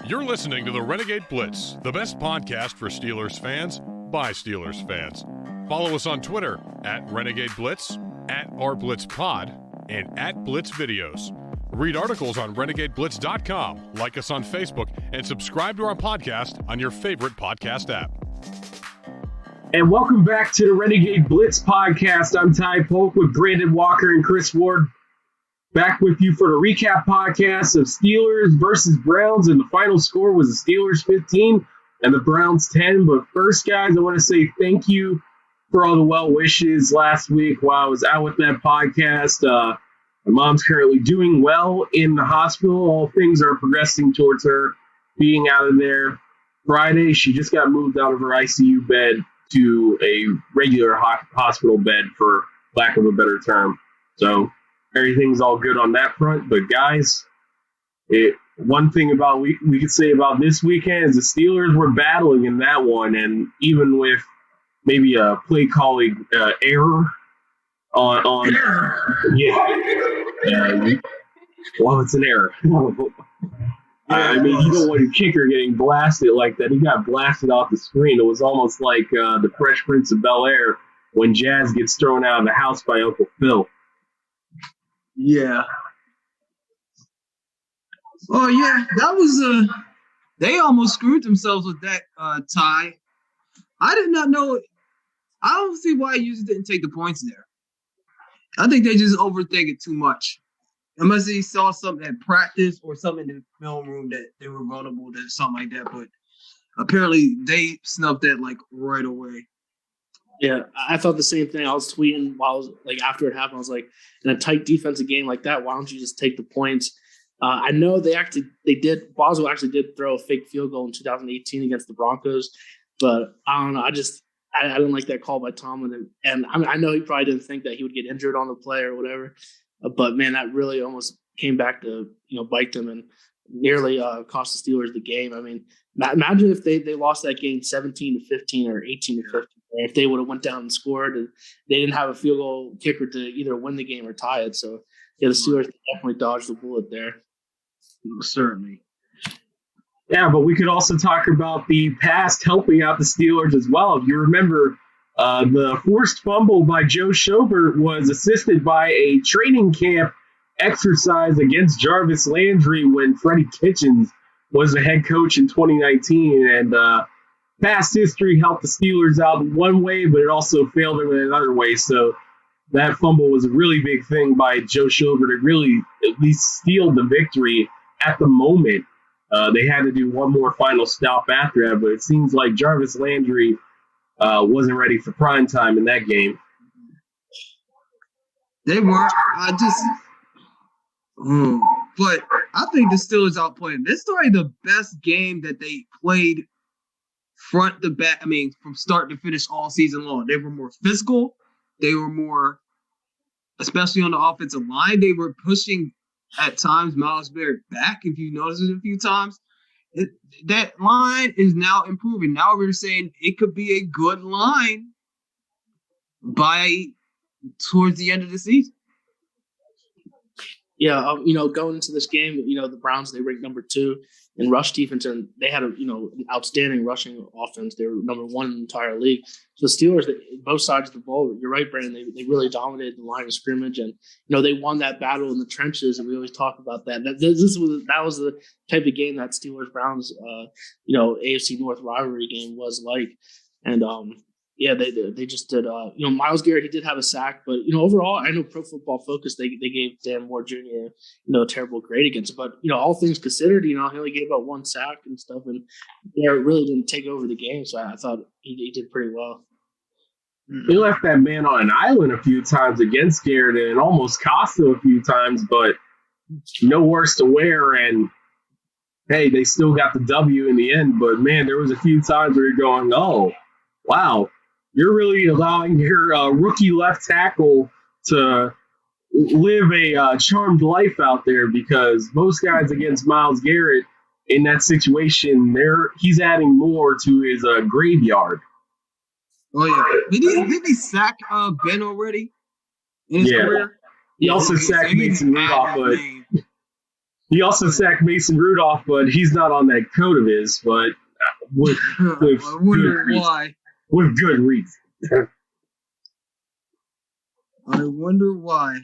You're listening to the Renegade Blitz, the best podcast for Steelers fans by Steelers fans. Follow us on Twitter at Renegade Blitz, at RBlitzPod, and at Blitz Videos. Read articles on RenegadeBlitz.com, like us on Facebook, and subscribe to our podcast on your favorite podcast app. And welcome back to the Renegade Blitz podcast. I'm Ty Polk with Brandon Walker and Chris Ward. Back with you for the recap podcast of Steelers versus Browns, and the final score was the Steelers 15 and the Browns 10. But first, guys, I want to say thank you for all the well wishes last week while I was out with that podcast. My mom's currently doing well in the hospital. All things are progressing towards her being out of there. Friday, she just got moved out of her ICU bed to a regular hospital bed, for lack of a better term. So everything's all good on that front. But guys, one thing about we could say about this weekend is the Steelers were battling in that one, and even with maybe a play calling error on well, it's an error. I mean, you don't want a kicker getting blasted like that. He got blasted off the screen. It was almost like the Fresh Prince of Bel-Air when Jazz gets thrown out of the house by Uncle Phil. Yeah. Oh, yeah, that was they almost screwed themselves with that tie. I did not know. I don't see why users didn't take the points there. I think they just overthink it too much. Unless they saw something at practice or something in the film room that they were vulnerable to something like that. But apparently they snubbed that like right away. Yeah, I thought the same thing. I was tweeting while I was like after it happened. I was like, in a tight defensive game like that, why don't you just take the points? I know Boswell actually did throw a fake field goal in 2018 against the Broncos, but I don't know. I didn't like that call by Tomlin, and I know he probably didn't think that he would get injured on the play or whatever. But man, that really almost came back to bite them and nearly cost the Steelers the game. I mean, imagine if they lost that game 17-15 or 18-15. If they would have went down and scored, and they didn't have a field goal kicker to either win the game or tie it. So yeah, the Steelers definitely dodged the bullet there. Certainly. Yeah, but we could also talk about the past helping out the Steelers as well. If you remember, the forced fumble by Joe Schrobert was assisted by a training camp exercise against Jarvis Landry when Freddie Kitchens was the head coach in 2019. And past history helped the Steelers out one way, but it also failed them in another way. So that fumble was a really big thing by Joe Schrobert to really at least steal the victory at the moment. They had to do one more final stop after that, but it seems like Jarvis Landry wasn't ready for prime time in that game. They weren't. But I think the Steelers outplayed them. This is probably the best game that they played front to back. I mean, from start to finish all season long. They were more physical. They were more, especially on the offensive line, they were pushing at times Miles Garrett back. If you notice it a few times, that line is now improving. Now we're saying it could be a good line by towards the end of the season. Yeah, going into this game, the Browns, they ranked number 2 in rush defense, and they had an outstanding rushing offense. They were number 1 in the entire league. So the Steelers, both sides of the ball, you're right, Brandon, they really dominated the line of scrimmage, and they won that battle in the trenches, and we always talk about that. That was the type of game that Steelers-Browns, AFC North rivalry game was like, and yeah, they just did. Miles Garrett, he did have a sack, but overall, I know Pro Football Focus they gave Dan Moore Jr. A terrible grade against it. But all things considered, he only gave about 1 sack and stuff, and Garrett really didn't take over the game. So I thought he did pretty well. They left that man on an island a few times against Garrett, and it almost cost him a few times, but no worse to wear. And hey, they still got the W in the end. But man, there was a few times where you're going, oh, wow. You're really allowing your rookie left tackle to live a charmed life out there, because most guys against Myles Garrett in that situation, he's adding more to his graveyard. Oh, yeah. Did he sack Ben already in his career? He also sacked Mason Rudolph, but He also sacked Mason Rudolph, but he's not on that code of his. But with I wonder why. With good reason. I wonder why.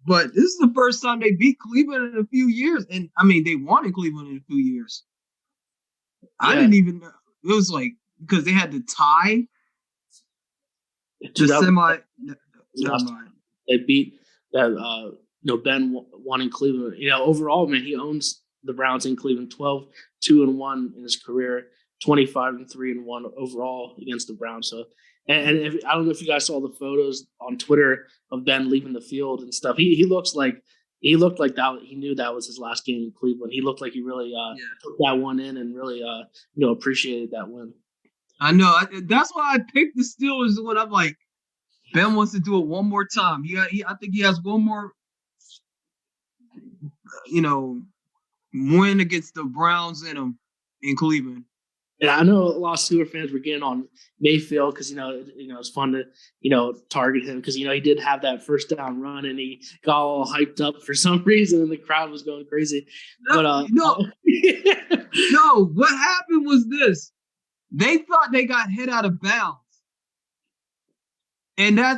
But this is the first time they beat Cleveland in a few years. And, I mean, they won in Cleveland in a few years. I didn't even know. It was like, because they had the tie. They beat that, Ben won in Cleveland. Overall, man, he owns the Browns in Cleveland 12-2-1 in his career, 25-3-1 overall against the Browns. So, and I don't know if you guys saw the photos on Twitter of Ben leaving the field and stuff. He looked like that. He knew that was his last game in Cleveland. He looked like he really took that one in and really appreciated that win. I know. That's why I picked the Steelers. When I'm like, Ben wants to do it one more time. I think he has one more, win against the Browns in Cleveland. Yeah, I know a lot of Steelers fans were getting on Mayfield because it's fun to target him because he did have that first down run and he got all hyped up for some reason and the crowd was going crazy. No, what happened was this: they thought they got hit out of bounds, and I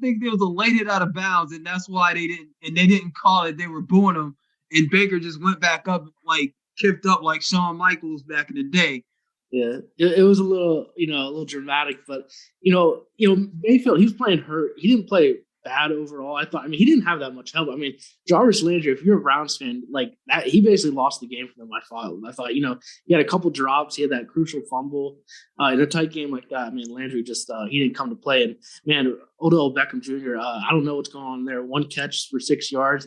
think there was a late hit out of bounds, and that's why they didn't call it. They were booing him, and Baker just went back up kicked up like Shawn Michaels back in the day. Yeah, it was a little dramatic, but Mayfield, he was playing hurt. He didn't play bad overall. He didn't have that much help. Jarvis Landry, if you're a Browns fan, like that, he basically lost the game for them. I thought, he had a couple drops. He had that crucial fumble in a tight game like that. Landry just he didn't come to play. And man, Odell Beckham Jr. I don't know what's going on there. 1 catch for 6 yards.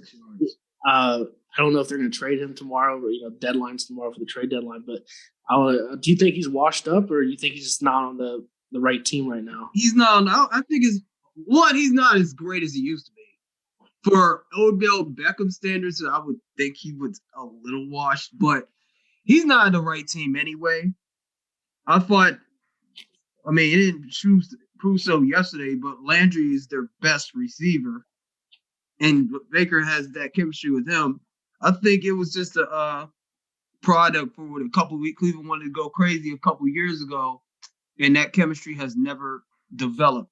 I don't know if they're going to trade him tomorrow or deadline's tomorrow for the trade deadline, but. Do you think he's washed up, or do you think he's just not on the right team right now? He's not. I think he's not as great as he used to be. For Odell Beckham standards, I would think he was a little washed, but he's not on the right team anyway. I thought, it didn't prove so yesterday, but Landry is their best receiver, and Baker has that chemistry with him. I think it was just a product for a couple of weeks. Cleveland wanted to go crazy a couple of years ago, and that chemistry has never developed.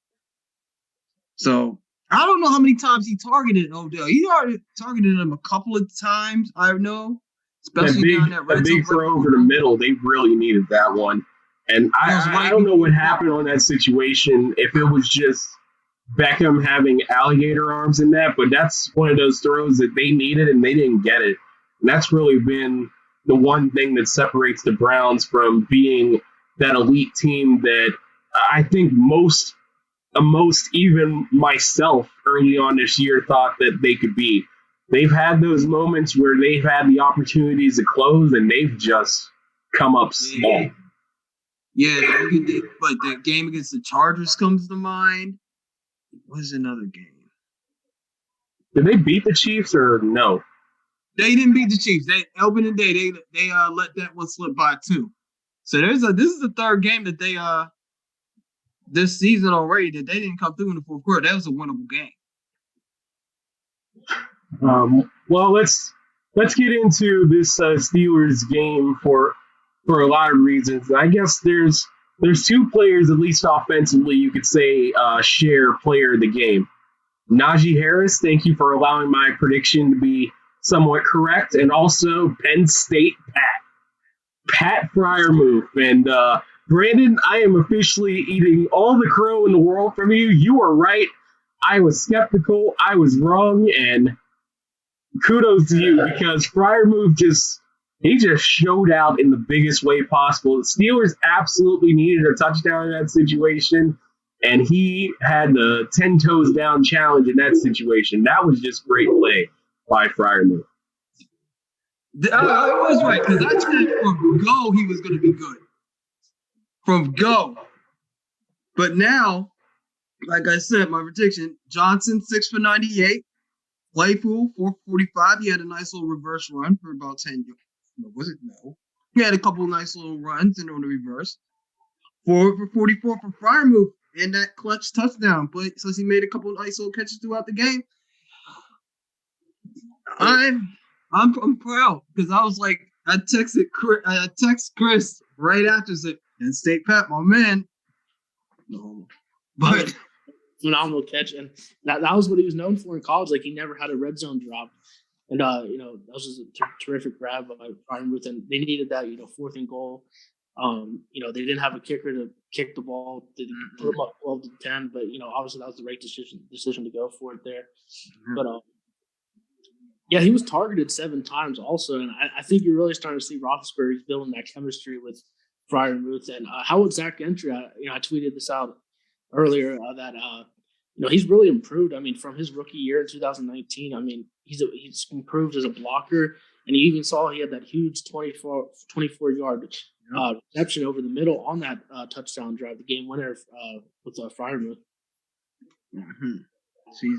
So I don't know how many times he targeted Odell. He already targeted him a couple of times, I know, especially down that red zone. Big throw over the middle. They really needed that one. And I don't know what happened on that situation, if it was just Beckham having alligator arms in that, but that's one of those throws that they needed and they didn't get it. And that's really been the one thing that separates the Browns from being that elite team that I think most even myself early on this year thought that they could be. They've had those moments where they've had the opportunities to close and they've just come up small. Yeah, but the game against the Chargers comes to mind. What is another game? Did they beat the Chiefs or no? They didn't beat the Chiefs. They opening day they let that one slip by too. So this is the third game that they this season already that they didn't come through in the fourth quarter. That was a winnable game. Well, let's get into this Steelers game for a lot of reasons. I guess there's 2 players, at least offensively, you could say share player of the game. Najee Harris, thank you for allowing my prediction to be somewhat correct, and also Penn State Pat Freiermuth. And Brandon, I am officially eating all the crow in the world from you. You are right. I was skeptical. I was wrong, and kudos to you because Freiermuth just showed out in the biggest way possible. The Steelers absolutely needed a touchdown in that situation, and he had the 10 toes down challenge in that situation. That was just great play by Freiermuth. I was right, because I said from go he was going to be good. From go. But now, like I said, my prediction, Johnson 6 for 98. Claypool 4 for 45. He had a nice little reverse run for about 10 yards. No, was it? No. He had a couple of nice little runs and on the reverse. 4 for 44 for Freiermuth in that clutch touchdown. But since he made a couple of nice little catches throughout the game, I'm I'm proud because I was like, I texted Chris right after, said, and State Pat, my man. No, but phenomenal catch, and that was what he was known for in college. Like, he never had a red zone drop, and that was just a terrific grab by Freiermuth, and they needed that, 4th and goal. They didn't have a kicker to kick the ball. They put them up 12-10, but obviously that was the right decision to go for it there. Mm-hmm. But yeah, he was targeted 7 times also, and I think you're really starting to see Roethlisberger's building that chemistry with Freiermuth. And how about Zach Gentry? I tweeted this out earlier that he's really improved. I mean, from his rookie year in 2019, I mean, he's improved as a blocker, and you even saw he had that huge 24-yard reception over the middle on that touchdown drive, the game winner with Freiermuth. Mm-hmm.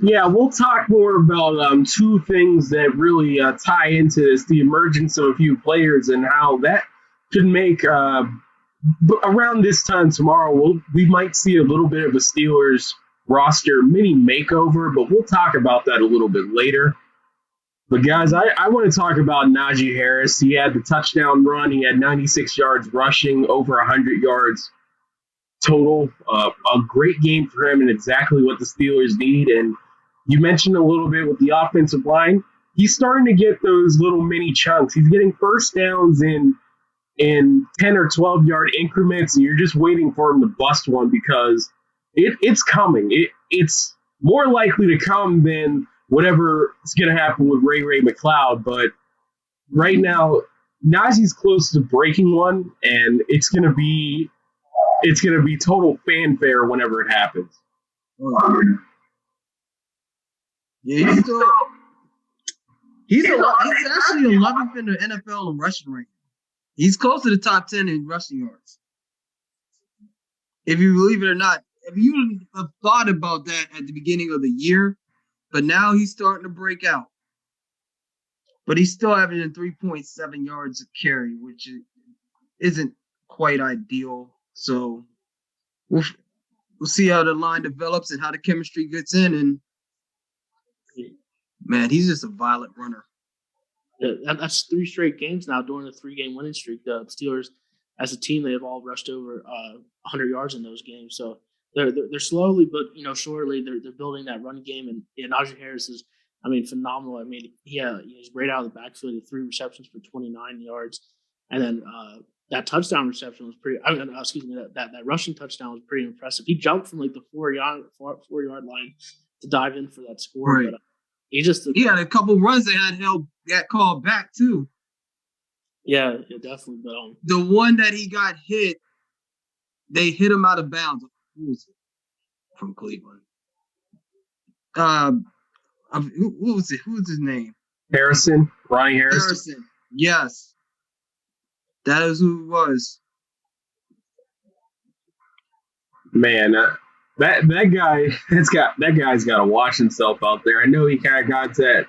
Yeah, we'll talk more about 2 things that really tie into this: the emergence of a few players and how that could make around this time tomorrow, we might see a little bit of a Steelers roster mini makeover, but we'll talk about that a little bit later. But guys, I want to talk about Najee Harris. He had the touchdown run. He had 96 yards rushing, over 100 yards total. A great game for him and exactly what the Steelers need. And you mentioned a little bit with the offensive line. He's starting to get those little mini chunks. He's getting first downs in 10 or 12 yard increments, and you're just waiting for him to bust one because it's coming. It's more likely to come than whatever is going to happen with Ray McLeod. But right now, Najee's close to breaking one, and it's going to be total fanfare whenever it happens. Yeah, he's actually 11th in the NFL in rushing rank. He's close to the top 10 in rushing yards. If you believe it or not, if you wouldn't have thought about that at the beginning of the year, but now he's starting to break out. But he's still averaging 3.7 yards a carry, which isn't quite ideal. So we'll see how the line develops and how the chemistry gets in. And man, he's just a violent runner. Yeah, that's 3 straight games now during a 3-game winning streak. The Steelers, as a team, they have all rushed over 100 yards in those games. So they're slowly, but surely they're building that run game. And Najee Harris is, phenomenal. I mean, he's right out of the backfield. 3 receptions for 29 yards, and then that touchdown reception was pretty. That rushing touchdown was pretty impressive. He jumped from like the 4-yard line to dive in for that score. Right. But he had a couple runs that got called back too. Yeah, definitely. But the one that he got hit, they hit him out of bounds. Who was it? From Cleveland. Who was it? Who was his name? Harrison. Ronnie Harrison. Yes. That is who it was. Man, that guy's got to watch himself out there. I know he kind of got that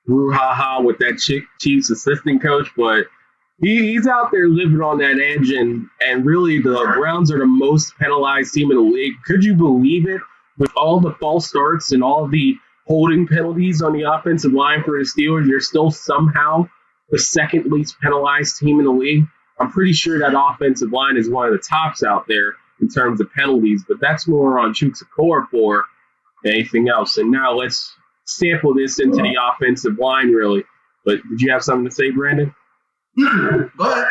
brouhaha with that Chiefs assistant coach, but he's out there living on that edge, and really the Browns are the most penalized team in the league. Could you believe it? With all the false starts and all the holding penalties on the offensive line for the Steelers, you're still somehow the second least penalized team in the league. I'm pretty sure that offensive line is one of the tops out there in terms of penalties, but that's more on Chukwuekorfor for than anything else. And now let's sample this into the offensive line, really. But did you have something to say, Brandon? But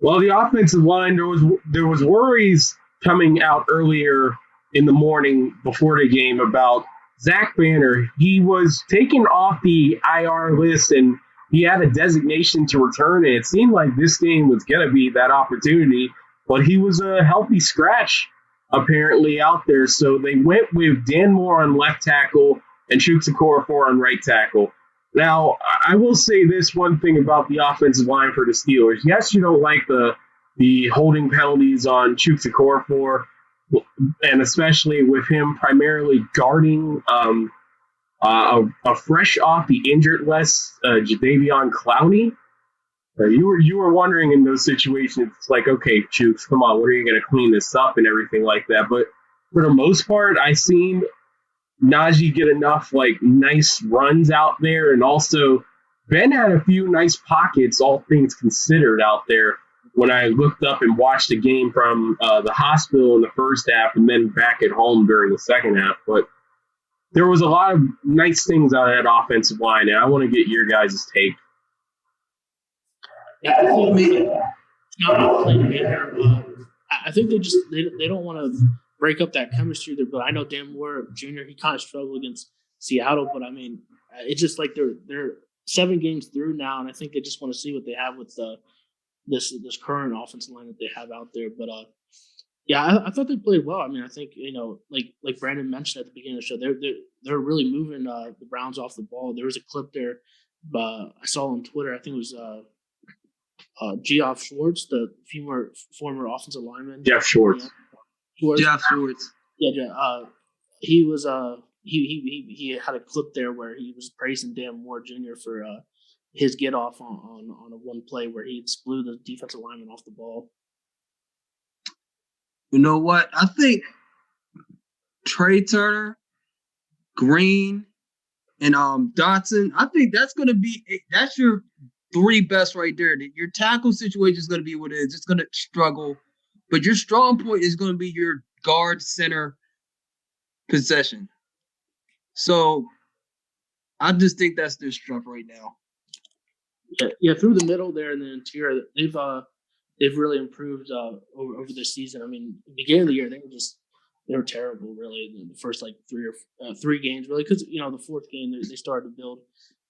well, the offensive line, there was worries coming out earlier in the morning before the game about Zach Banner. He was taken off the IR list, and he had a designation to return. And it seemed like this game was going to be that opportunity, but he was a healthy scratch apparently out there. So they went with Dan Moore on left tackle and Chukwuekorfor on right tackle. Now, I will say this one thing about the offensive line for the Steelers. Yes, you don't like the holding penalties on Chukwuekorfor, and especially with him primarily guarding a fresh off the injured list, Jadeveon Clowney. You were wondering in those situations, it's like, okay, Chooks, come on, when are you going to clean this up and everything like that? But for the most part, I seen Najee get enough nice runs out there, and also Ben had a few nice pockets, all things considered, out there when I looked up and watched the game from the hospital in the first half and then back at home during the second half. But there was a lot of nice things out of that offensive line, and I want to get your guys' take. Yeah, I think they don't want to break up that chemistry there. But I know Dan Moore Jr. He kind of struggled against Seattle, but I mean, it's just like they're 7 games through now, and I think they just want to see what they have with this current offensive line that they have out there. But yeah, I thought they played well. I mean, I think like Brandon mentioned at the beginning of the show, they're really moving the Browns off the ball. There was a clip there, I saw on Twitter. I think it was Geoff Schwartz, the former offensive lineman. Jeff Schwartz. Jeff Schwartz. Yeah. He was he had a clip there where he was praising Dan Moore Jr. for his get off on a one play where he blew the defensive lineman off the ball. You know what? I think Trey Turner, Green, and Dotson. I think that's your 3 best right there. Your tackle situation is going to be what it is. It's going to struggle, but your strong point is going to be your guard center possession. So I just think that's their strength right now. Yeah, through the middle there in the interior, they've really improved over this season. I mean, the beginning of the year they were terrible, really. In the first like 3 games, really, because the fourth game they started to build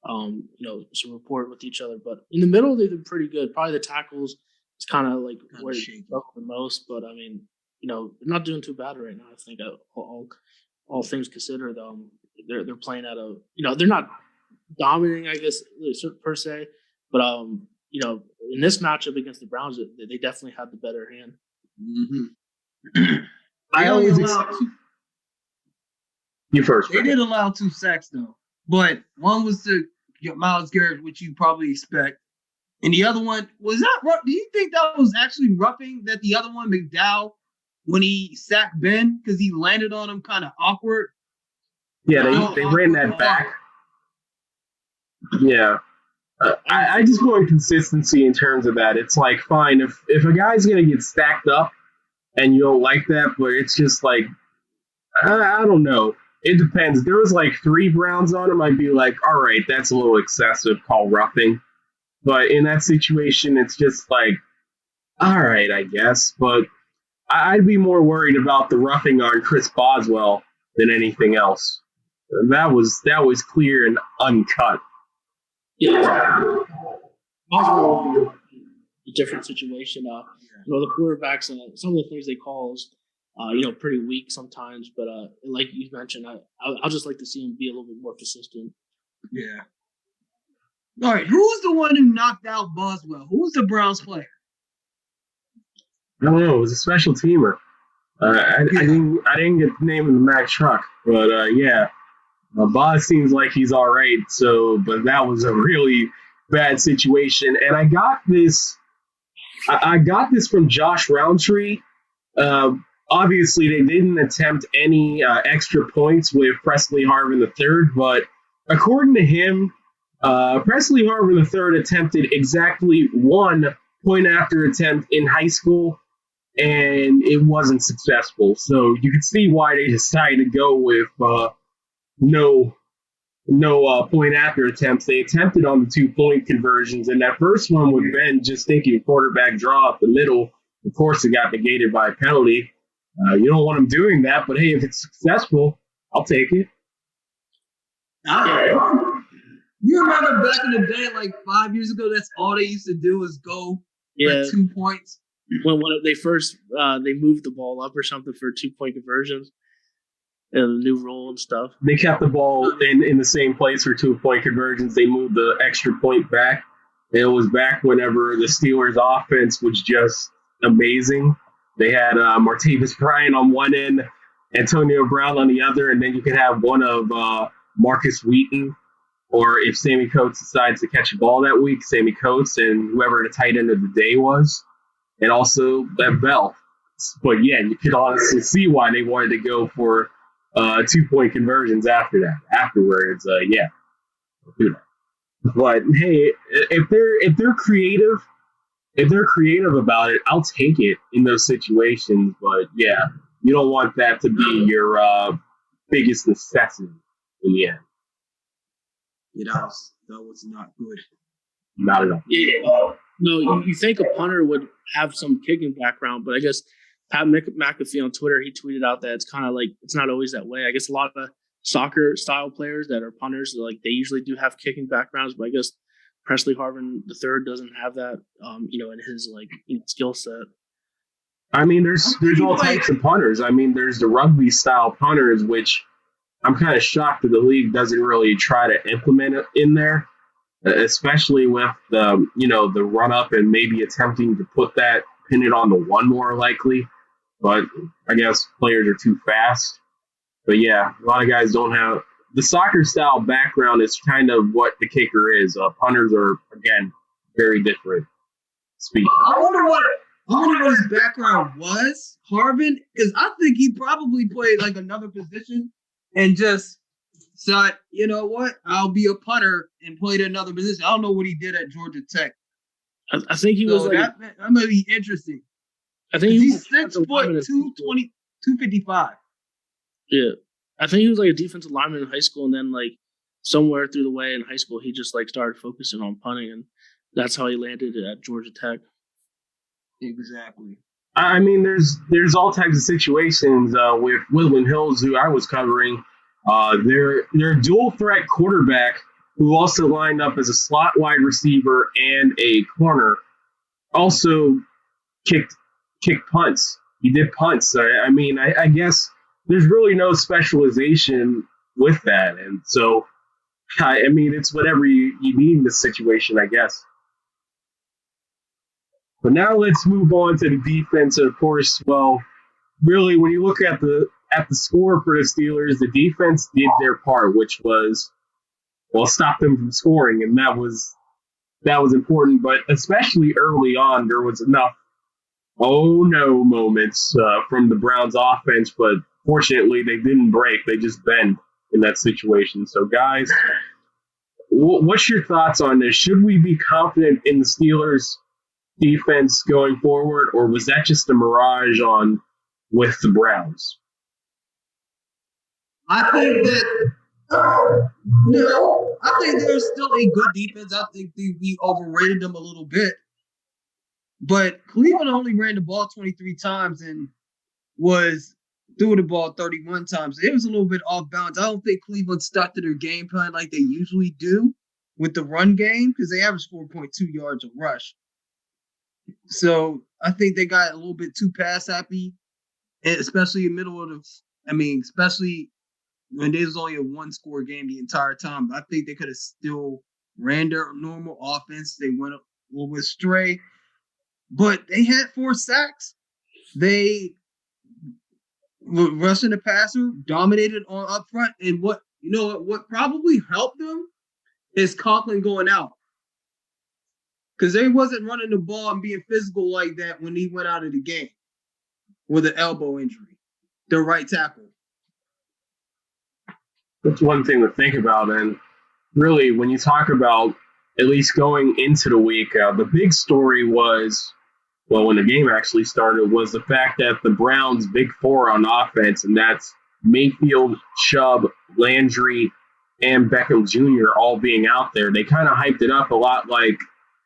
some rapport with each other. But in the middle, they've been pretty good. Probably the tackles is kind of like where they struggle the most. But I mean, they're not doing too bad right now. I think all things considered, they're playing at a they're not dominating, I guess, per se. But in this matchup against the Browns, they definitely had the better hand. Mm-hmm. I always you first. They did allow 2 sacks though, but one was to Myles Garrett, which you probably expect, and the other one was not rough. Do you think that was actually roughing that the other one, McDowell, when he sacked Ben because he landed on him kind of awkward? Yeah, they ran that back. Yeah. I just want consistency in terms of that. It's like, fine, if a guy's going to get stacked up and you don't like that, but it's just like, I don't know. It depends. If there was like 3 Browns on him, I'd be like, all right, that's a little excessive, call roughing. But in that situation, it's just like, all right, I guess. But I'd be more worried about the roughing on Chris Boswell than anything else. That was clear and uncut. Yeah, also a different situation. The quarterbacks and some of the things they call is, pretty weak sometimes. But like you mentioned, I'll just like to see him be a little bit more consistent. Yeah. All right, who's the one who knocked out Boswell? Who's the Browns player? I don't know. It was a special teamer. I didn't get the name of the Mack truck, but yeah. Boz seems like he's all right. But that was a really bad situation, and I got this from Josh Roundtree. Obviously, they didn't attempt any extra points with Presley Harvin III, but according to him, Presley Harvin III attempted exactly 1 point after attempt in high school, and it wasn't successful. So you can see why they decided to go with no point after attempts. They attempted on the 2-point conversions, and that first one with Ben just thinking quarterback draw up the middle. Of course, it got negated by a penalty. You don't want him doing that, but hey, if it's successful, I'll take it. You remember back in the day, like 5 years ago, that's all they used to do was go for 2 points? When they first they moved the ball up or something for 2-point conversions. The new rule and stuff. They kept the ball in the same place for 2-point conversions. They moved the extra point back. It was back whenever the Steelers' offense was just amazing. They had Martavis Bryant on one end, Antonio Brown on the other, and then you could have one of Marcus Wheaton, or if Sammy Coates decides to catch a ball that week, Sammy Coates and whoever the tight end of the day was, and also that Bell. But yeah, you could honestly see why they wanted to go for 2-point conversions after that. Afterwards, yeah, do that. But hey, if they're creative about it, I'll take it in those situations. But yeah, you don't want that to be your biggest necessity in the end. Yeah, that was not good. Not at all. Yeah. No, you think a punter would have some kicking background, but I guess Pat McAfee on Twitter, he tweeted out that it's kind of like it's not always that way. I guess a lot of soccer style players that are punters, like they usually do have kicking backgrounds, but I guess Presley Harvin III doesn't have that, in his skill set. I mean, there's all types of punters. I mean, there's the rugby style punters, which I'm kind of shocked that the league doesn't really try to implement it in there, especially with the run up and maybe attempting to pin it on the one more likely. But I guess players are too fast. But yeah, a lot of guys don't have the soccer style background. Is kind of what the kicker is. Punters are again very different. Speed. I wonder what his background was, Harvin, because I think he probably played like another position and just thought, you know what, I'll be a punter and played another position. I don't know what he did at Georgia Tech. I think he was that might be interesting. I think he's 6 foot 220, 255. Yeah, I think he was like a defensive lineman in high school, and then like somewhere through the way in high school, he just like started focusing on punting, and that's how he landed at Georgia Tech. Exactly. I mean, there's all types of situations with Woodland Hills, who I was covering. Their dual threat quarterback, who also lined up as a slot wide receiver and a corner, also kicked punts. He did punts. I mean, I guess there's really no specialization with that, and so I mean, it's whatever you need in this situation, I guess. But now let's move on to the defense. Of course, well, really, when you look at the score for the Steelers, the defense did their part, which was, well, stop them from scoring, and that was important. But especially early on, there was enough oh no moments from the Browns offense, but fortunately they didn't break. They just bend in that situation. So guys, what's your thoughts on this? Should we be confident in the Steelers defense going forward, or was that just a mirage with the Browns? I think that no, I think they're still a good defense. I think we overrated them a little bit. But Cleveland only ran the ball 23 times and threw the ball 31 times. It was a little bit off balance. I don't think Cleveland stuck to their game plan like they usually do with the run game, because they averaged 4.2 yards a rush. So I think they got a little bit too pass happy, and especially in the middle of especially when there was only a one-score game the entire time. I think they could have still ran their normal offense. They went a little bit stray. But they had 4 sacks. They were rushing the passer, dominated on up front. And what probably helped them is Conklin going out. Because they wasn't running the ball and being physical like that when he went out of the game with an elbow injury, the right tackle. That's one thing to think about. And really, when you talk about at least going into the week, the big story was, well, when the game actually started, was the fact that the Browns' big four on offense, and that's Mayfield, Chubb, Landry, and Beckham Jr. all being out there. They kind of hyped it up a lot like,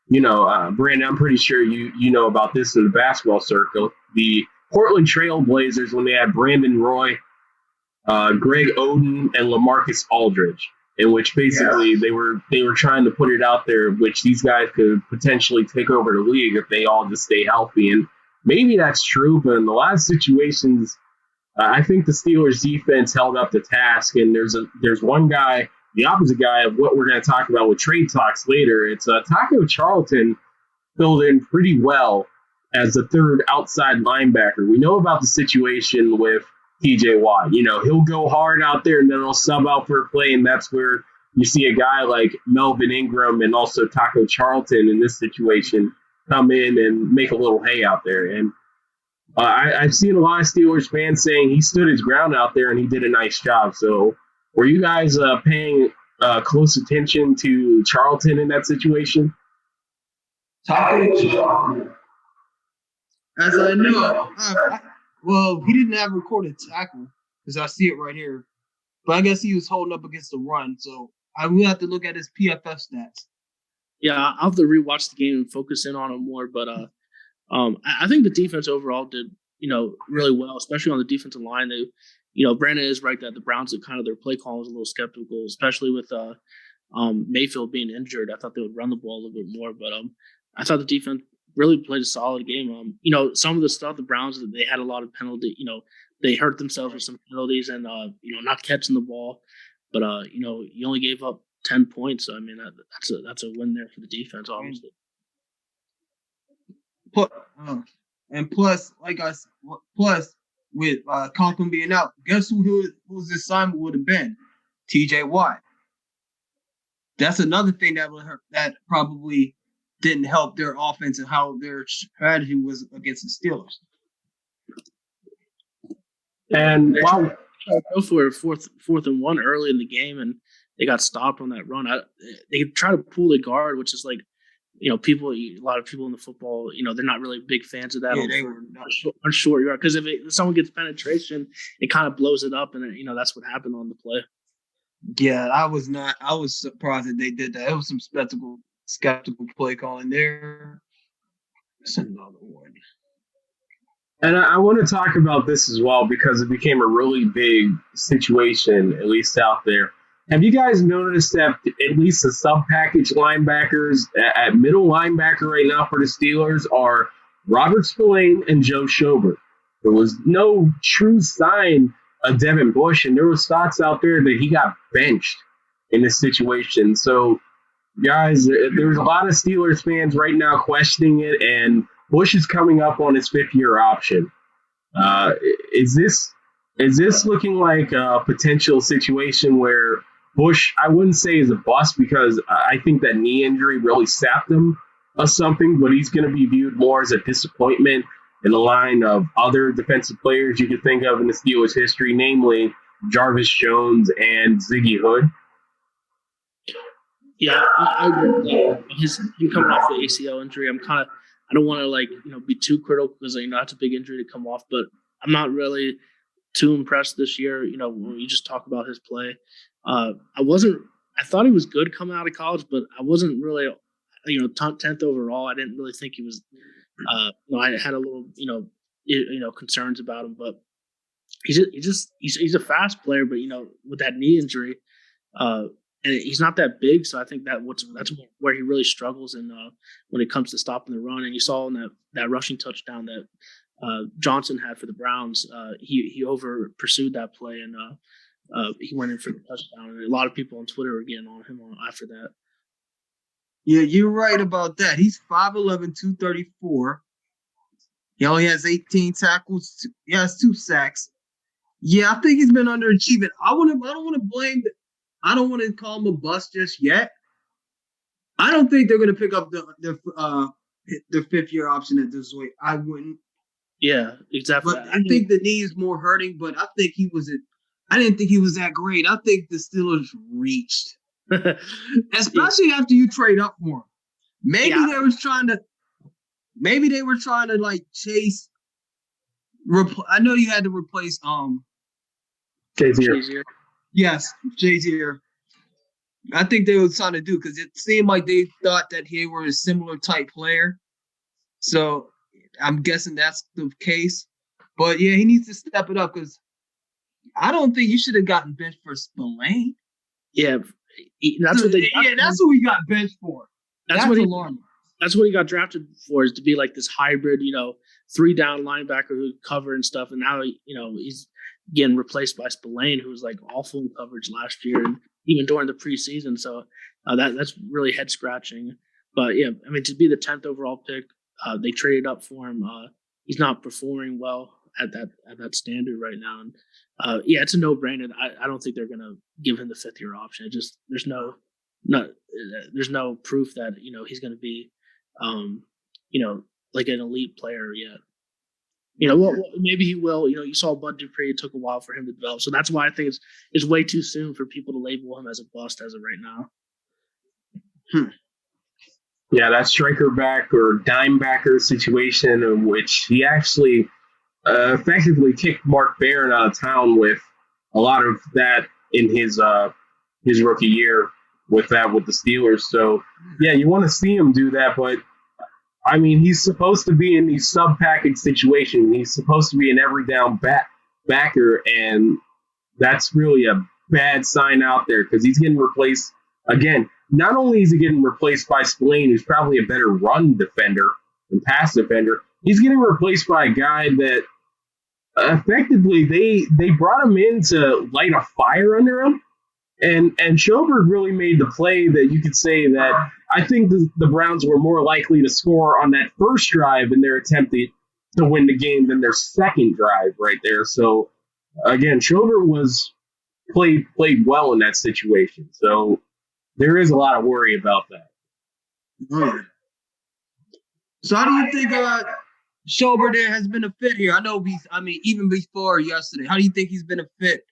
Brandon, I'm pretty sure you know about this in the basketball circle. The Portland Trail Blazers, when they had Brandon Roy, Greg Oden, and LaMarcus Aldridge, in which basically they were trying to put it out there, which these guys could potentially take over the league if they all just stay healthy. And maybe that's true, but in a lot of situations, I think the Steelers defense held up the task. And there's one guy, the opposite guy of what we're going to talk about with trade talks later. It's Taco Charlton filled in pretty well as the third outside linebacker. We know about the situation with TJ Watt. He'll go hard out there and then he'll sub out for a play, and that's where you see a guy like Melvin Ingram and also Taco Charlton in this situation come in and make a little hay out there. And I've seen a lot of Steelers fans saying he stood his ground out there and he did a nice job. So were you guys paying close attention to Charlton in that situation? As I know, well, he didn't have recorded tackle because I see it right here. But I guess he was holding up against the run, so I will have to look at his PFF stats. Yeah, I'll have to rewatch the game and focus in on him more. But I think the defense overall did really well, especially on the defensive line. They, Brandon is right that the Browns at kind of their play call was a little skeptical, especially with Mayfield being injured. I thought they would run the ball a little bit more, but I thought the defense really played a solid game. Some of the stuff the Browns, they had a lot of penalty. They hurt themselves with some penalties and not catching the ball. But you only gave up 10 points. So, I mean, that's a win there for the defense, obviously. And plus, with Conklin being out, guess whose assignment would have been? T.J. Watt. That's another thing that would hurt, that probably didn't help their offense and how their strategy was against the Steelers. And wow, go for fourth and one early in the game, and they got stopped on that run. They try to pull the guard, which is like, a lot of people in the football, they're not really big fans of that. Yeah, they were on short yard, because if someone gets penetration, it kind of blows it up, and that's what happened on the play. Yeah, I was surprised that they did that. It was some skeptical play calling there. That's another one. And I want to talk about this as well because it became a really big situation, at least out there. Have you guys noticed that at least the sub-package linebackers at middle linebacker right now for the Steelers are Robert Spillane and Joe Schrobert? There was no true sign of Devin Bush, and there was thoughts out there that he got benched in this situation. So, guys, there's a lot of Steelers fans right now questioning it, and Bush is coming up on his fifth-year option. Is this looking like a potential situation where Bush, I wouldn't say is a bust because I think that knee injury really sapped him of something, but he's going to be viewed more as a disappointment in the line of other defensive players you could think of in the Steelers' history, namely Jarvis Jones and Ziggy Hood? Yeah, I agree with that. Him coming off the ACL injury, I don't want to be too critical because that's a big injury to come off, but I'm not really too impressed this year. When you just talk about his play, I thought he was good coming out of college, but I wasn't really, 10th overall. I didn't really think he was. I had a little, concerns about him, but he's a fast player, but with that knee injury, and he's not that big, so I think that's where he really struggles in when it comes to stopping the run. And you saw in that rushing touchdown that Johnson had for the Browns, he over pursued that play, and he went in for the touchdown. And a lot of people on Twitter were getting on him after that. Yeah, you're right about that. He's 5'11", 234. He only has 18 tackles. He has 2 sacks. Yeah, I think he's been underachieving. I don't want to call him a bust just yet. I don't think they're going to pick up the fifth-year option at this rate. I wouldn't. Yeah, exactly. But I think the knee is more hurting. But I think I didn't think he was that great. I think the Steelers reached. Especially after you trade up for him. Maybe they were trying to chase. I know you had to replace Jazier. Yes, Jazier. I think they were trying to do because it seemed like they thought that he were a similar type player. So I'm guessing that's the case. But yeah, he needs to step it up because I don't think you should have gotten benched for Spillane. Yeah. That's what that's what we got benched for. That's alarming. That's what he got drafted for, is to be like this hybrid, 3-down linebacker who could cover and stuff. And now, he's getting replaced by Spillane, who was like awful in coverage last year and even during the preseason. So that's really head scratching. But yeah, I mean, to be the 10th overall pick, they traded up for him. He's not performing well at that standard right now. And it's a no-brainer. I don't think they're going to give him the 5th-year option. It just there's no proof that he's going to be like an elite player yet. Well, maybe he will. You saw Bud Dupree. It took a while for him to develop. So that's why I think it's way too soon for people to label him as a bust as of right now. Yeah, that striker back or dime backer situation in which he actually effectively kicked Mark Barron out of town with a lot of that in his rookie year with the Steelers. So, yeah, you want to see him do that, but I mean, he's supposed to be in these sub-package situations. He's supposed to be an every down backer, and that's really a bad sign out there because he's getting replaced. Again, not only is he getting replaced by Spillane, who's probably a better run defender and pass defender, he's getting replaced by a guy that effectively they brought him in to light a fire under him. And Schrobert really made the play that you could say that I think the Browns were more likely to score on that first drive in their attempt to win the game than their second drive right there. So, again, Schrobert played well in that situation. So there is a lot of worry about that. Mm. So how do you think Schrobert there has been a fit here? Even before yesterday, how do you think he's been a fit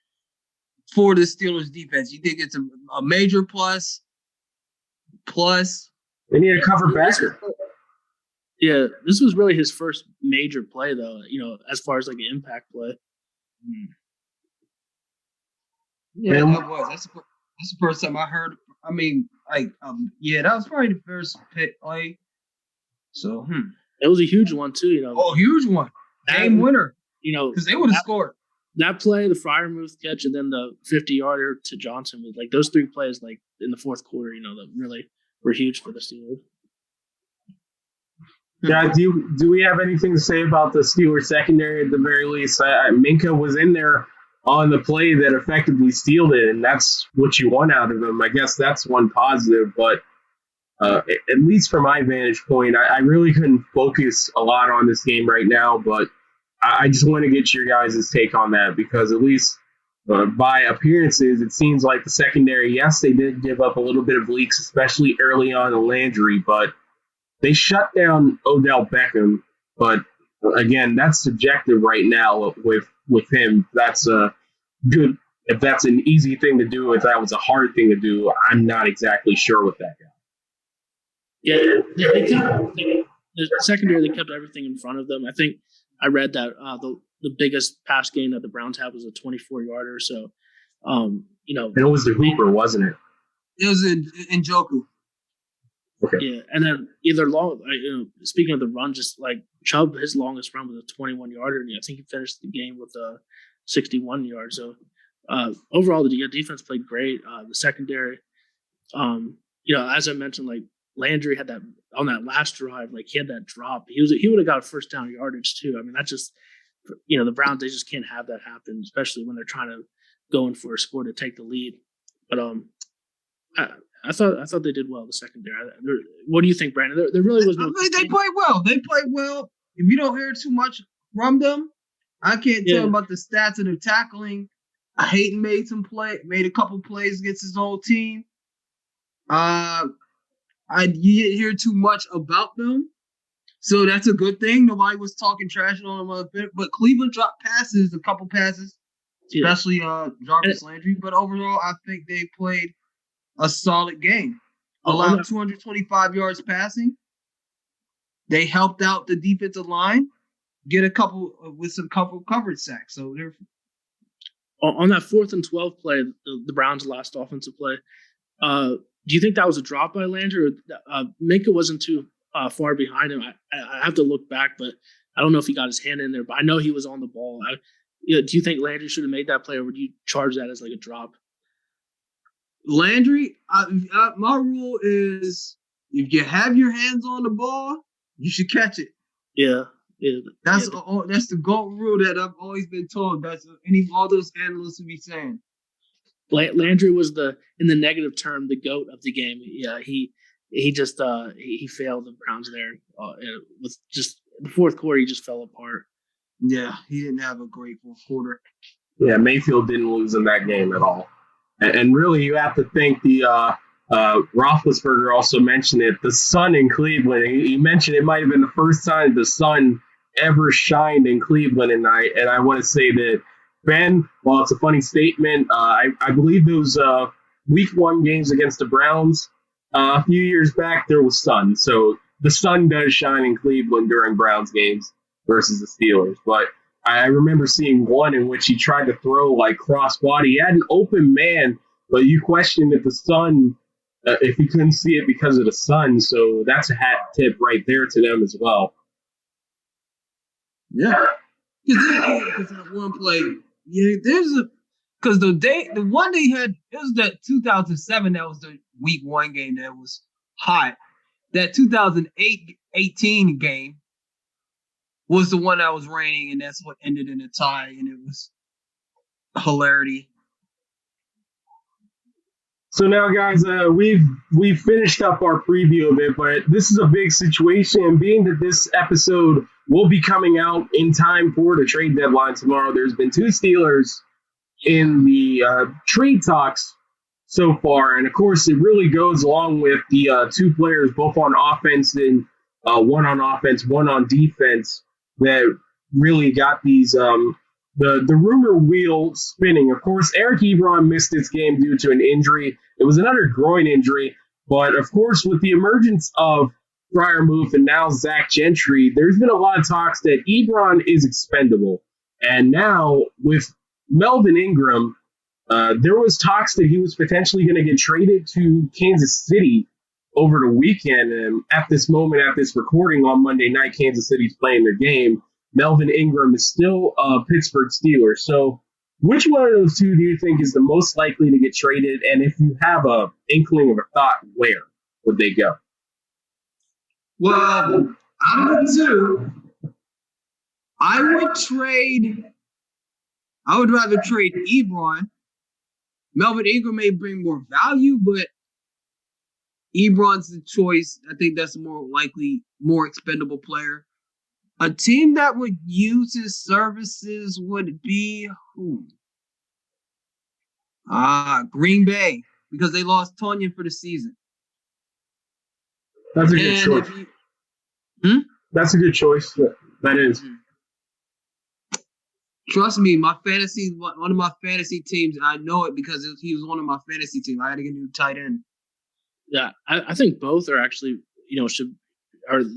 for the Steelers defense? You think it's a major plus? They need a cover backer. Yeah, this was really his first major play, though, as far as like an impact play. Yeah, that was. That's the first time I heard. That was probably the first pick play. So, It was a huge one, too, huge one. Game winner. Because they would have scored. That play, the Freiermuth catch, and then the 50-yarder to Johnson, was like those three plays, like in the fourth quarter, that really were huge for the Steelers. Yeah, do we have anything to say about the Steelers secondary at the very least? Minka was in there on the play that effectively sealed it, and that's what you want out of them. I guess that's one positive, but at least from my vantage point, I really couldn't focus a lot on this game right now, but I just want to get your guys' take on that because at least by appearances, it seems like the secondary, yes, they did give up a little bit of leaks, especially early on in Landry, but they shut down Odell Beckham. But again, that's subjective right now with him. That's good. If that's an easy thing to do, if that was a hard thing to do, I'm not exactly sure with that guy. Yeah, the secondary, they kept everything in front of them. I think I read that the biggest pass gain that the Browns had was a 24-yarder. So, And it was the Hooper, wasn't it? It was in Njoku. Okay. Yeah, and then either long. Speaking of the run, just like Chubb, his longest run was a 21-yarder, and I think he finished the game with a 61-yard. So, overall, the defense played great. The secondary, as I mentioned, like Landry had that on that last drive, like he had that drop. He would have got a first down yardage too. I mean, that's just the Browns, they just can't have that happen, especially when they're trying to go in for a score to take the lead. But I thought they did well, the secondary. What do you think, Brandon? There really was no. They played well. If you don't hear too much from them, I can't tell about the stats of their tackling. Hayden made a couple plays against his old team. You didn't hear too much about them, so that's a good thing. Nobody was talking trash on them, but Cleveland dropped a couple passes, especially Jarvis Landry. But overall, I think they played a solid game. Allowed 225 yards passing. They helped out the defensive line, get a couple coverage sacks. So they're on that 4th and 12 play, the Browns' last offensive play. Do you think that was a drop by Landry? Or Minka wasn't too far behind him. I have to look back, but I don't know if he got his hand in there. But I know he was on the ball. Do you think Landry should have made that play, or would you charge that as like a drop? Landry, my rule is if you have your hands on the ball, you should catch it. Yeah. That's the GOAT rule that I've always been told. That's all those analysts would be saying. Landry was in the negative term, the GOAT of the game. Yeah, he just he failed the Browns there with just the fourth quarter. He just fell apart. Yeah, he didn't have a great fourth quarter. Yeah, Mayfield didn't lose in that game at all. And really, you have to think the Roethlisberger also mentioned it. The sun in Cleveland. He mentioned it might have been the first time the sun ever shined in Cleveland, and I want to say that Ben, while it's a funny statement, I believe those Week 1 games against the Browns a few years back, there was sun. So the sun does shine in Cleveland during Browns games versus the Steelers. But I remember seeing one in which he tried to throw like cross-body. He had an open man, but you questioned if the sun, if he couldn't see it because of the sun. So that's a hat tip right there to them as well. Yeah. Because that one play, because the one they had, it was that 2007, that was the Week 1 game that was hot. That 2018 game was the one that was raining, and that's what ended in a tie, and it was hilarity. So now, guys, we've finished up our preview of it, but this is a big situation. And being that this episode will be coming out in time for the trade deadline tomorrow, there's been 2 Steelers in the trade talks so far. And, of course, it really goes along with the 2 players, both on offense and one on offense, one on defense, that really got these the rumor wheel spinning. Of course, Eric Ebron missed this game due to an injury. It was another groin injury. But, of course, with the emergence of Freiermuth and now Zach Gentry, there's been a lot of talks that Ebron is expendable. And now with Melvin Ingram, there was talks that he was potentially going to get traded to Kansas City over the weekend. And at this moment, at this recording on Monday night, Kansas City's playing their game. Melvin Ingram is still a Pittsburgh Steelers. So which one of those 2 do you think is the most likely to get traded? And if you have a inkling of a thought, where would they go? Well, out of the 2, I would rather trade Ebron. Melvin Ingram may bring more value, but Ebron's the choice. I think that's a more likely, more expendable player. A team that would use his services would be who? Green Bay, because they lost Tonyan for the season. That's a good choice. That's a good choice. That is. Trust me, one of my fantasy teams, I know it because he was one of my fantasy teams. I had to get a new tight end. Yeah, I think both are actually,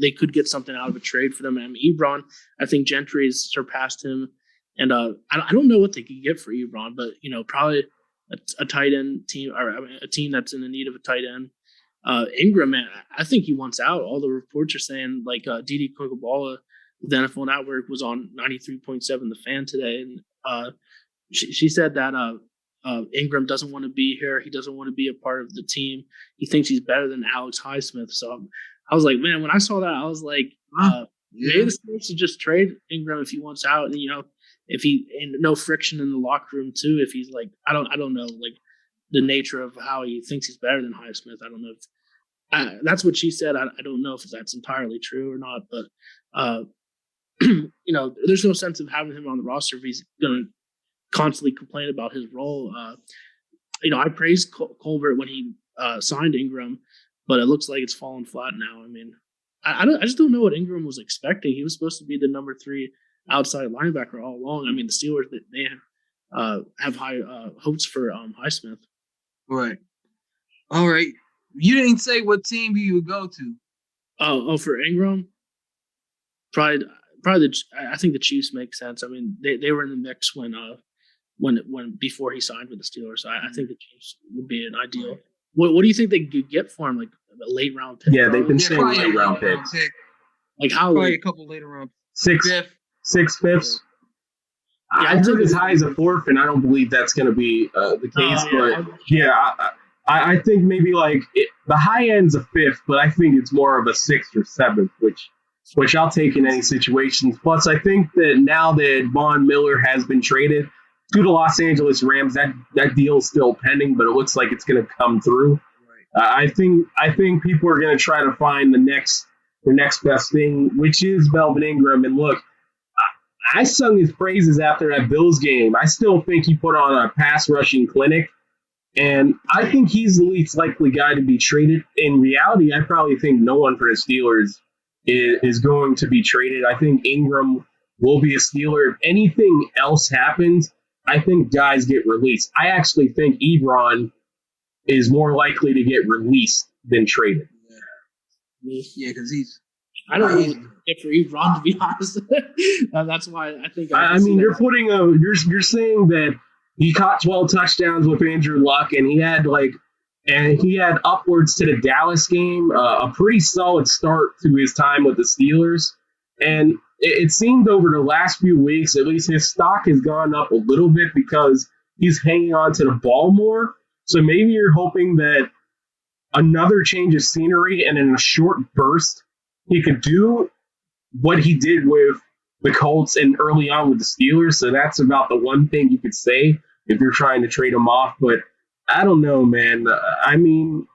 they could get something out of a trade for them. I mean, Ebron, I think Gentry has surpassed him. And I don't know what they could get for Ebron, but, probably a tight end team, or a team that's in the need of a tight end. Ingram, man, I think he wants out. All the reports are saying, like, Didi Kukabala, the NFL Network, was on 93.7 The Fan today, and she said that Ingram doesn't want to be here. He doesn't want to be a part of the team. He thinks he's better than Alex Highsmith. So I was like, man, when I saw that, I was like, maybe the Steelers should just trade Ingram if he wants out, and if he, and no friction in the locker room too. If he's like, I don't know, like, the nature of how he thinks he's better than Highsmith. I don't know if that's what she said. I don't know if that's entirely true or not, but there's no sense of having him on the roster if he's going to constantly complain about his role. I praised Colbert when he signed Ingram, but it looks like it's fallen flat now. I mean, I just don't know what Ingram was expecting. He was supposed to be the number 3 outside linebacker all along. I mean, the Steelers, they have high hopes for Highsmith. Right. All right. You didn't say what team you would go to. Oh, for Ingram, probably. I think the Chiefs make sense. I mean, they were in the mix when before he signed with the Steelers. So I think the Chiefs would be an ideal. What do you think they could get for him? Like a late round pick? Yeah, they've been saying late round picks. Like how? Probably a couple later round. 6 fifths. Yeah, I took as high as a 4th, and I don't believe that's going to be the case. But I think maybe like the high end's a 5th, but I think it's more of a 6th or 7th, which I'll take in any situations. Plus, I think that now that Von Miller has been traded to the Los Angeles Rams, that deal is still pending, but it looks like it's going to come through. Right. I think people are going to try to find the next best thing, which is Melvin Ingram. And look, I sung his praises after that Bills game. I still think he put on a pass rushing clinic, and I think he's the least likely guy to be traded. In reality, I probably think no one for the Steelers is going to be traded. I think Ingram will be a Steeler. If anything else happens, I think guys get released. I actually think Ebron is more likely to get released than traded. Yeah, because he's. I don't really get for Ebron, to be honest. That's why I think. I mean, you're saying that he caught 12 touchdowns with Andrew Luck, and he had upwards to the Dallas game, a pretty solid start to his time with the Steelers. And it seemed over the last few weeks, at least his stock has gone up a little bit because he's hanging on to the ball more. So maybe you're hoping that another change of scenery and in a short burst, he could do what he did with the Colts and early on with the Steelers. So that's about the one thing you could say if you're trying to trade him off. But I don't know, man. I mean,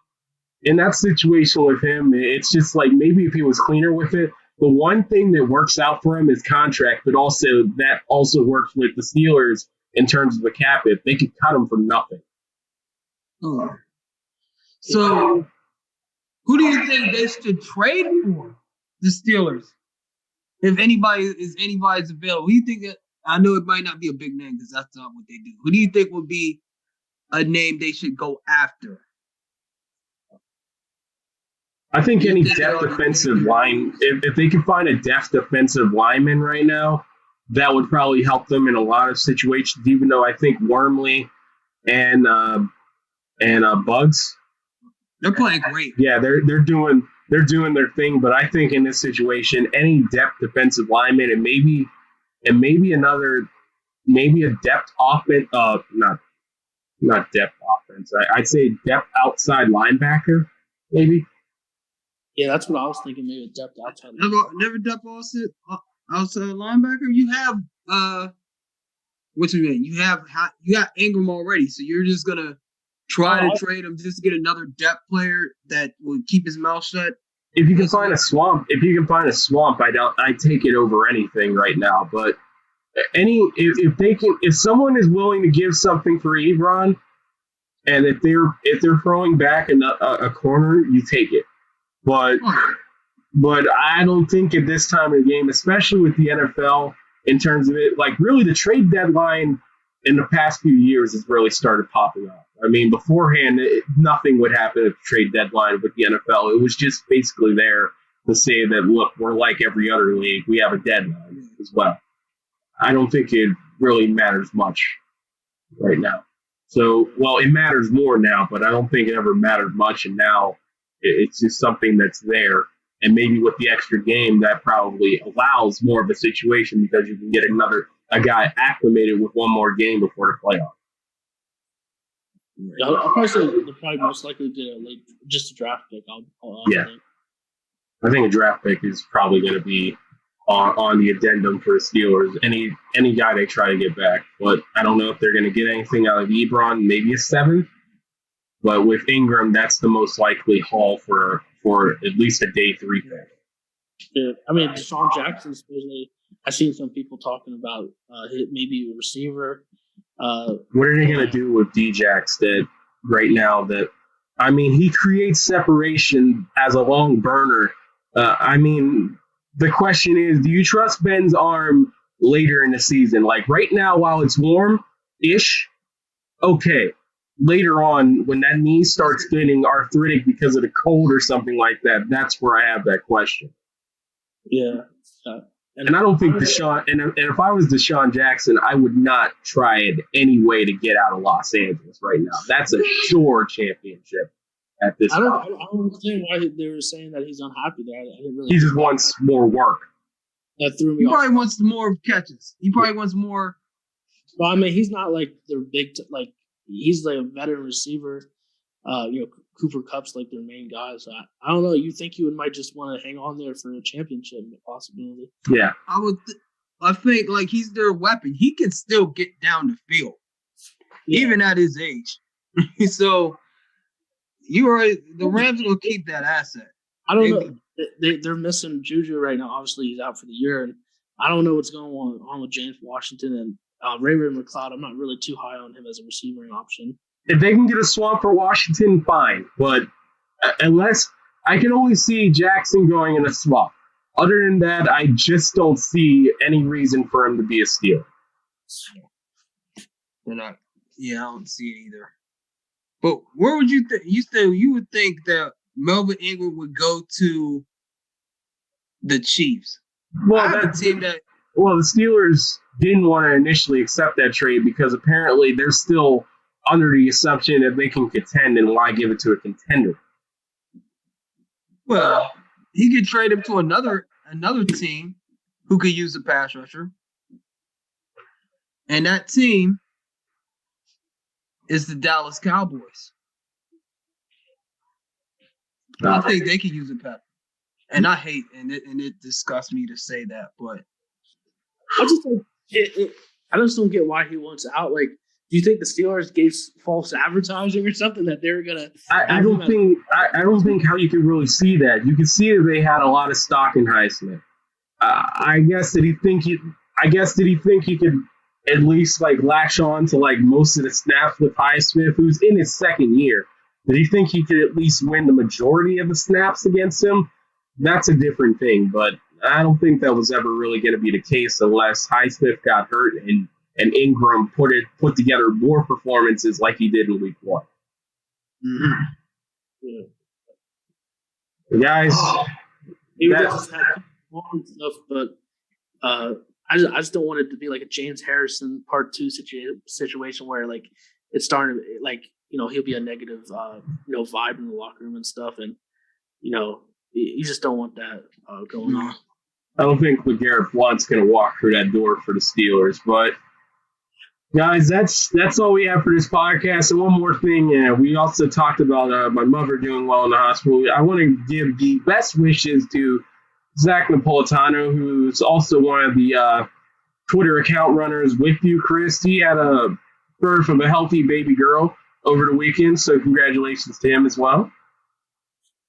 in that situation with him, it's just like maybe if he was cleaner with it. The one thing that works out for him is contract, but also that also works with the Steelers in terms of the cap. If they could cut him for nothing. Oh. So, who do you think they should trade for? The Steelers. If anybody's available, who do you think that? I know it might not be a big name because that's not what they do. Who do you think would be a name they should go after? I think any depth defensive line, if they could find a depth defensive lineman right now, that would probably help them in a lot of situations. Even though I think Wormley and Bugs, they're playing great. Yeah, they're doing their thing. But I think in this situation, any depth defensive lineman and maybe a depth offense, not depth offense. I'd say depth outside linebacker, maybe. Yeah, that's what I was thinking. Maybe a depth outside. Never depth outside linebacker. You have what's his name? You got Ingram already, so you're just gonna try to trade him just to get another depth player that will keep his mouth shut. If you can find a swamp, I take it over anything right now. But if someone is willing to give something for Ebron, and if they're throwing back a corner, you take it. But I don't think at this time of the game, especially with the NFL, in terms of it, like really the trade deadline in the past few years has really started popping up. I mean, beforehand, nothing would happen at the trade deadline with the NFL. It was just basically there to say that, look, we're like every other league. We have a deadline as well. I don't think it really matters much right now. So, well, it matters more now, but I don't think it ever mattered much. And now it's just something that's there. And maybe with the extra game, that probably allows more of a situation because you can get a guy acclimated with one more game before the playoff. Yeah, I'll probably say they're probably most likely get just a draft pick. I think a draft pick is probably going to be on the addendum for the Steelers. Any guy they try to get back, but I don't know if they're going to get anything out of Ebron. Maybe a 7th, but with Ingram, that's the most likely haul for at least a day 3 pick. Yeah, I mean, Deshaun Jackson, supposedly, I've seen some people talking about maybe a receiver. What are they going to do with D-Jax that right now that, I mean, he creates separation as a long burner. I mean, the question is, do you trust Ben's arm later in the season? Like right now, while it's warm-ish, okay. Later on, when that knee starts getting arthritic because of the cold or something like that, that's where I have that question. Yeah. And I don't think Deshaun, and if I was Deshaun Jackson, I would not try it any way to get out of Los Angeles right now. That's a sure championship at this point. I don't understand why they were saying that he's unhappy there. I didn't really. He just wants more work. That threw me off. He probably wants more catches. He probably wants more. Well, I mean, he's not like their big, he's like a veteran receiver. Cooper Kupp's like their main guy. So I don't know. You think you might just want to hang on there for a championship possibility? Yeah, I think like he's their weapon. He can still get down the field, even at his age. So you're right. The Rams will keep that asset. I don't know. They're missing Juju right now. Obviously, he's out for the year, and I don't know what's going on with James Washington and Ray-Ray McCloud. I'm not really too high on him as a receiving option. If they can get a swamp for Washington, fine. But unless I can only see Jackson going in a swamp. Other than that, I just don't see any reason for him to be a Steeler. They're not. Yeah, I don't see it either. But where would you think? You said you would think that Melvin Ingram would go to the Chiefs. Well, the Steelers didn't want to initially accept that trade because apparently they're still under the assumption that they can contend, and why give it to a contender? Well, he could trade him to another team who could use a pass rusher, and that team is the Dallas Cowboys. I think they could use a pass. And I hate, and it disgusts me to say that, but I just don't get why he wants out. Like, do you think the Steelers gave false advertising or something that they were gonna? I don't think how you can really see that. You can see that they had a lot of stock in Highsmith. I guess did he think he could at least like latch on to like most of the snaps with Highsmith, who's in his second year? Did he think he could at least win the majority of the snaps against him? That's a different thing, but I don't think that was ever really going to be the case unless Highsmith got hurt and Ingram put together more performances like he did in week 1. Yeah. Guys, he was just had stuff, but I just don't want it to be like a James Harrison part 2 situation where like it's starting to like he'll be a negative vibe in the locker room and stuff, and you just don't want that going on. I don't think LeGarrette Blount's going to walk through that door for the Steelers. But, guys, that's all we have for this podcast. And one more thing, we also talked about my mother doing well in the hospital. I want to give the best wishes to Zach Napolitano, who's also one of the Twitter account runners with you, Chris. He had a birth of a healthy baby girl over the weekend, so congratulations to him as well.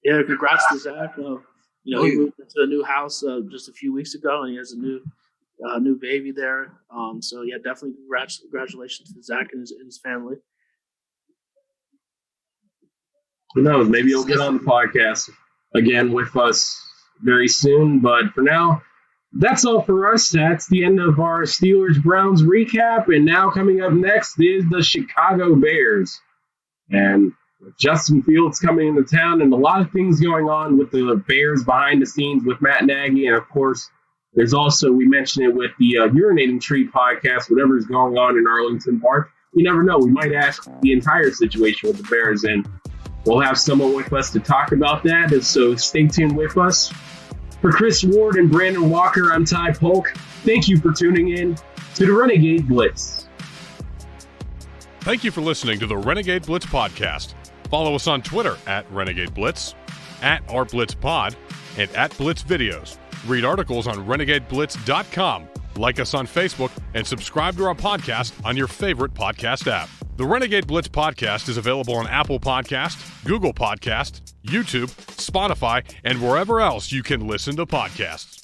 Yeah, congrats to Zach. He moved into a new house just a few weeks ago, and he has a new baby there. So yeah, definitely congratulations to Zach and his family. Who knows? Maybe he'll get on the podcast again with us very soon. But for now, that's all for us. That's the end of our Steelers-Browns recap. And now coming up next is the Chicago Bears. And with Justin Fields coming into town and a lot of things going on with the Bears behind the scenes with Matt Nagy. And, of course, there's also, we mentioned it with the Urinating Tree podcast, whatever's going on in Arlington Park. You never know. We might ask the entire situation with the Bears, and we'll have someone with us to talk about that. And so stay tuned with us. For Chris Ward and Brandon Walker, I'm Ty Polk. Thank you for tuning in to the Renegade Blitz. Thank you for listening to the Renegade Blitz podcast. Follow us on Twitter at Renegade Blitz, at OurBlitzPod, and at Blitz Videos. Read articles on RenegadeBlitz.com. Like us on Facebook and subscribe to our podcast on your favorite podcast app. The Renegade Blitz podcast is available on Apple Podcasts, Google Podcasts, YouTube, Spotify, and wherever else you can listen to podcasts.